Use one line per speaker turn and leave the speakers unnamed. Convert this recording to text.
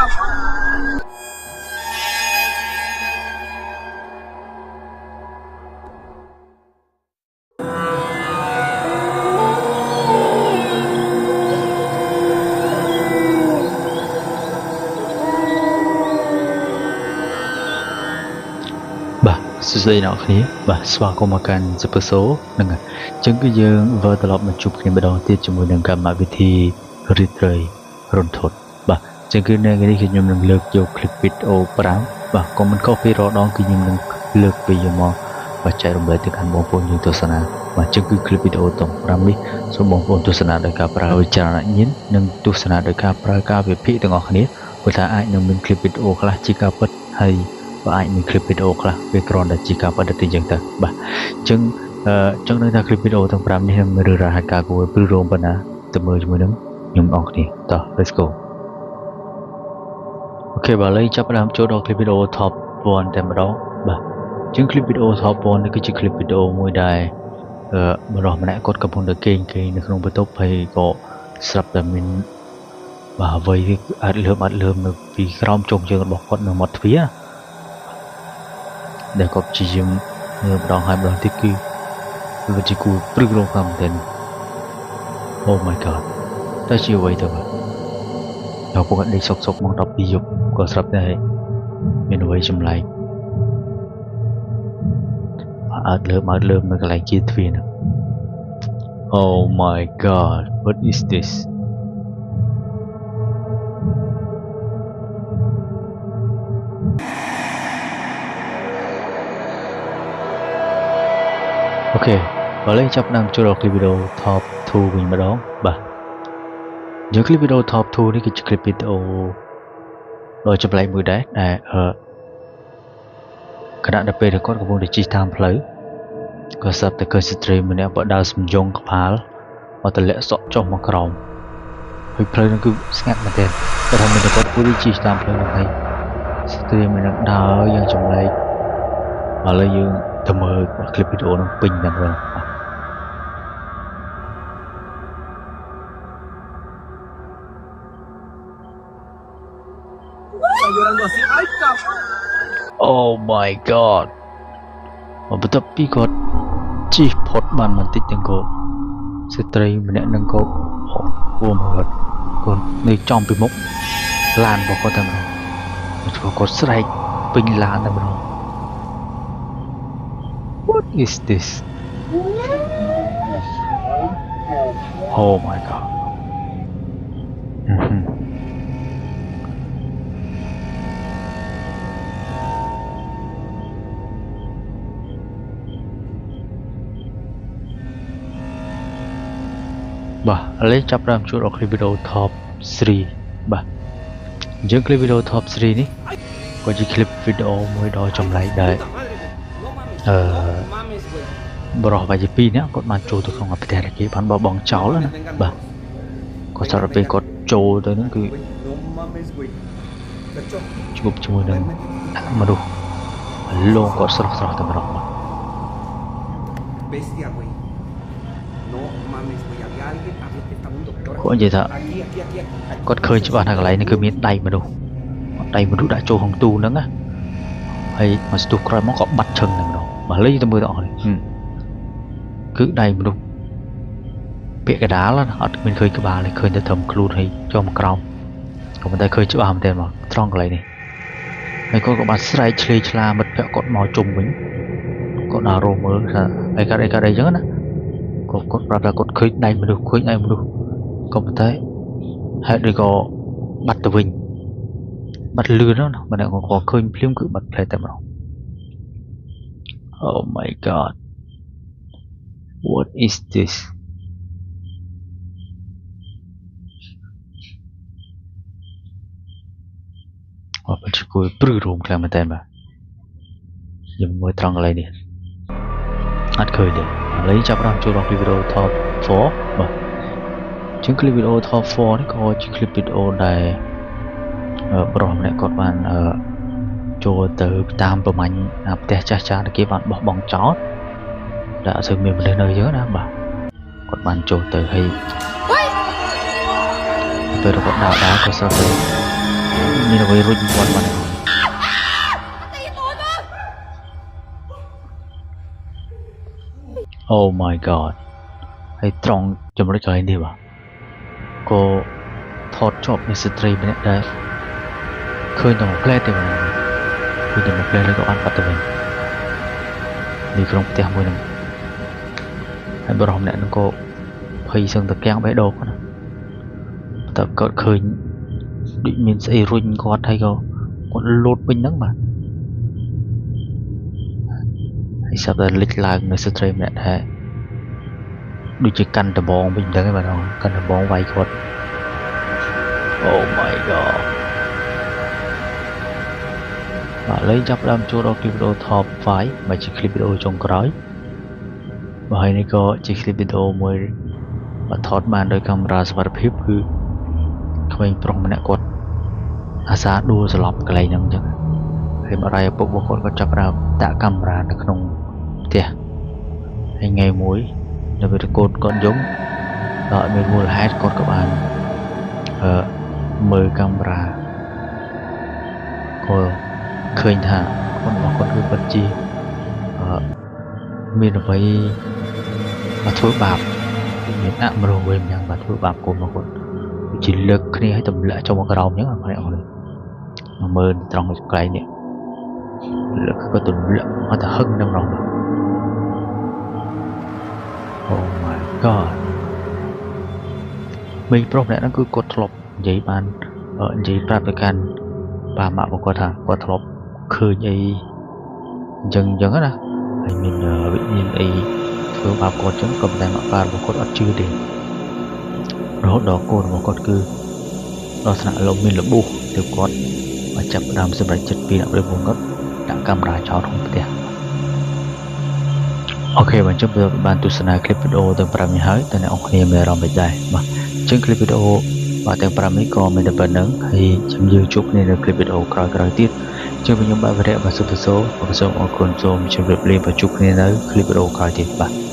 សួស្តីអ្នកគ្នាបាទស្វាគមន៍មកកាន់ Super Show ហ្នឹងហើយអញ្ចឹងគឺយើងវិលត្រឡប់មកជួបគ្នាម្ដងទៀតជាមួយនឹងកម្មវិធីរីត្រីរន្ធត់បាទអញ្ចឹងគឺនៅថ្ងៃនេះខ្ញុំនឹងលើកយក clip video 5បាទក៏មិនខុសពីរាល់ដងគឺខ្ញុំនឹងលើកពីមកបាទចែករំលែកទៅកាន់បងប្អូនយើងទស្សនាបាទអញ្ចឹងគឺ clip video ទាំង5នេះសូមបងប្អូនទស្សនាដោយការប្រើវិចារណញ្ញាណនិងទស្សនាដោយការប្រើការវិភាគទាំងអស់គ្នាព្រោះថាអាចនឹងមាន clip video ខ្លះជាការពិតហើយបាទអាចមាន clip video ខ្លះវាគ្រាន់តែជាការប្រឌិតទេអញ្ចឹងទៅបាទអញ្ចឹងចង់ដឹងថា clip video ទាំង5នេះនឹងឬរហេតុការណ៍គួរព្រឺរោមប៉ុណ្ណាទៅមើលជាមួយនឹងខ្ញុំអរគ្នាតោះ let's go អូខេបាទឥឡូវចាប់ផ្ដើមចូលដល់ clip video top 1តែម្ដងបាទអញ្ចឹង clip video top 1នេះគឺជា clip video មួយដែលបរិសម្នាក់គាត់កំពុងតែគេងនៅក្នុងបន្ទប់ហើយក៏ស្រាប់តែមានបាទអ្វីវាអាចលើមនៅពីក្រោមជុំជើងរបស់គាត់នៅមាត់ទ្វារដែលគាត់ព្យាយាមមើលម្ដងហើយម្ដងទៀតគឺវាជាគួរព្រឹករោមខ្លាំងមែនទែន Oh my god តែជាអ្វីទៅបាទដល់ពួកគាត់ដេកសុកម៉ោង 12 យប់ក៏ស្រាប់តែមានអ្វីចម្លែកអើតលើមនៅកន្លែងជាទ្វារហ្នឹង Oh my god what is thisអូខេឥឡូវចាប់តាមចូលដល់ clip video top 2 វិញម្ដងបាទយើង clip video top 2 នេះគឺជា clip video ដ៏ចម្លែកមួយដែរដែលខណៈដែលពេលដែលគាត់កំពុងតែជិះតាមផ្លូវក៏ស្រាប់តែឃើញស្ត្រីម្នាក់បដើរសំយងក្បាលមកទម្លាក់សក់ចុះមកក្រោមហើយផ្លូវនោះគឺស្ងាត់មែនទែនតែថាមានតែគាត់គួរជិះតាមផ្លូវនោះហើយស្ត្រីម្នាក់ដើរយ៉ាងចម្លែកឥឡូវយើងទៅមើល clip video នោះពេញតែម្ដងOh my god បន្ទាប់ពីគាត់ជិះផុតបានបន្តិចទាំងក៏ស្ត្រីម្នាក់នឹងក៏អូមកគាត់នៅចំពីមុខឡានរបស់គាត់តែម្ដងគាត់ស្រែកពេញឡានតែម្ដង What is this Oh my godបាទឥឡូវចាប់ផ្ដើមចូលដល់ clip video top 3បាទអញ្ចឹង clip video top 3នេះក៏ជា clip video មួយដ៏ចម្លែកដែរបរិះវាយពីរនាក់គាត់បានចូលទៅក្នុងផ្ទះគេបានបោះបង់ចោលណាបាទគាត់ស្រាប់ពេលគាត់ចូលទៅហ្នឹងគឺជួបជាមួយនឹងមនុស្សលោកគាត់ស្រស់តែម្ដងបាទគាត់និយាយថាគាត់ឃើញច្បាស់ថាកន្លែងនេះគឺមានដៃមនុស្សដាក់ចូលក្នុងទូហ្នឹងណាហើយមកស្ទុះក្រោយមកក៏បាត់ឈឹងតែម្ដងបាទលេងទៅមើលទាំងអស់នេះគឺដៃមនុស្សពាក់កដាលអត់មានឃើញក្បាលទេឃើញតែត្រឹមខ្លួនហើយចូលមកក្រោមក៏មិនតែឃើញច្បាស់មែនទេមកត្រង់កន្លែងនេះហើយគាត់ក៏បានស្រែកឆ្លេឆ្លាមិត្តភក្តិគាត់មកជុំវិញគាត់ដើររស់មើលថាអីកាត់អីចឹងណាគាត់ប្រាប់ថាគាត់ឃើញដៃមនុស្សក៏ប៉ុន្តែហេតុឬក៏បាត់ទៅវិញបាត់លឿនណាមិនគាត់ឃើញភ្លាមគឺបាត់ផ្លែតែម្ដង Oh my god What is this អត់បញ្ជាគួរព្រឺរោមខ្លាំងមែនតើបាទខ្ញុំមើលត្រង់កន្លែងនេះអត់ឃើញទេឥឡូវចាប់ដល់ចូលដល់ clip video top 4បាទជាង clip video top 4នេះក៏ជា clip video ដែលប្រុសម្នាក់គាត់បានចូលទៅតាមប្រមាញ់ផ្ទះចាស់ដែលគេបានបោះបង់ចោលដែលអត់សូវមានមនុស្សនៅយើងណាបាទគាត់បានចូលទៅហើយពេលគាត់ដើរក៏ស្រាប់តែ មានអ្វីរុញគាត់មកអូ my god ហើយត្រង់ចំណុចកន្លែងនេះបាទក៏ថតជាប់នៅស្ត្រីម្នាក់ដែរឃើញតែមួយផ្លែទេបាទឃើញតែមួយផ្លែแล้วក៏បានបាត់ទៅវិញនៅក្នុងផ្ទះមួយហ្នឹងហើយបរិសម្នាក់ហ្នឹងក៏ភ័យសឹងតែកាំងបេះដូងណាតែគាត់ឃើញដូចមានស្អីរុញគាត់ហើយក៏គាត់លោតវិញហ្នឹងបាទហើយស្រាប់តែលេចឡើងនៅស្ត្រីម្នាក់ដែរដូចជាកាន់ដបងវិញហ្នឹងឯងបាទកាន់ដបងវាយគាត់ Oh my god បាទឥឡូវចាប់ផ្ដើមចូលដល់ clip video top 5មកជា clip video ចុងក្រោយបាទហើយនេះក៏ជា clip video មួយបាទថតបានដោយកាមេរ៉ាសុវត្ថិភាពគឺក្មេងប្រុសម្នាក់គាត់អាសាដួលសន្លប់កន្លែងហ្នឹងអញ្ចឹងហើយម្ដាយឪពុករបស់គាត់ក៏ចាប់ផ្ដើមដាក់កាមេរ៉ានៅក្នុងផ្ទះហើយថ្ងៃមួយនៅពេលកូនគាត់យំដល់មានមូលហេតុគាត់ក៏បានមើលកាមេរ៉ាក៏ឃើញថាខ្លួនរបស់គាត់គឺពិតជាមានអ្វីមកធ្វើបាបមានអមរវិញយ៉ាងបាទធ្វើបាបកូនរបស់គាត់ជាលើកគ្នាឲ្យទម្លាក់ចូលមកក្រោមអញ្ចឹងបងប្អូនមកមើលត្រង់កន្លែងនេះលើកគាត់ទម្លាក់មកទៅហឹងនឹងរង Oh my god មេប្រុសម្នាក់ហ្នឹងគឺគាត់ធ្លាប់និយាយបាននិយាយប្រាប់ទៅកាន់ប៉ាម៉ាក់របស់គាត់ថាគាត់ធ្លាប់ឃើញអីអញ្ចឹងណាហើយមានវិញ្ញាណអីធ្វើបាបគាត់អញ្ចឹងក៏តែម៉ាក់ប៉ារបស់គាត់អត់ជឿទេរហូតដល់កូនរបស់គាត់គឺដល់ថ្នាក់លោកមានរបួសទើបគាត់មកចាប់ផ្ដើមសម្រេចចិត្តពីអ្នកព្រះវង្សគាត់ដាក់កាមេរ៉ាចោលក្នុងផ្ទះអូខេបាទជម្រាបបានទស្សនាคลิปវីដេអូទាំង5នេះហើយតើអ្នកអង្គគ្នាមានអារម្មណ៍មិនដែរបាទអញ្ចឹងคลิปវីដេអូបាទទាំង5នេះក៏មានតែប៉ុណ្្នឹងហើយខ្ញុំយើងជួបគ្នានៅคลิปវីដេអូក្រោយៗទៀតជម្រាបខ្ញុំបាទវរៈបាទសុភសូមអរគុណសូមជម្រាបលាvàជួបគ្នានៅคลิปវីដេអូក្រោយទៀតបាទ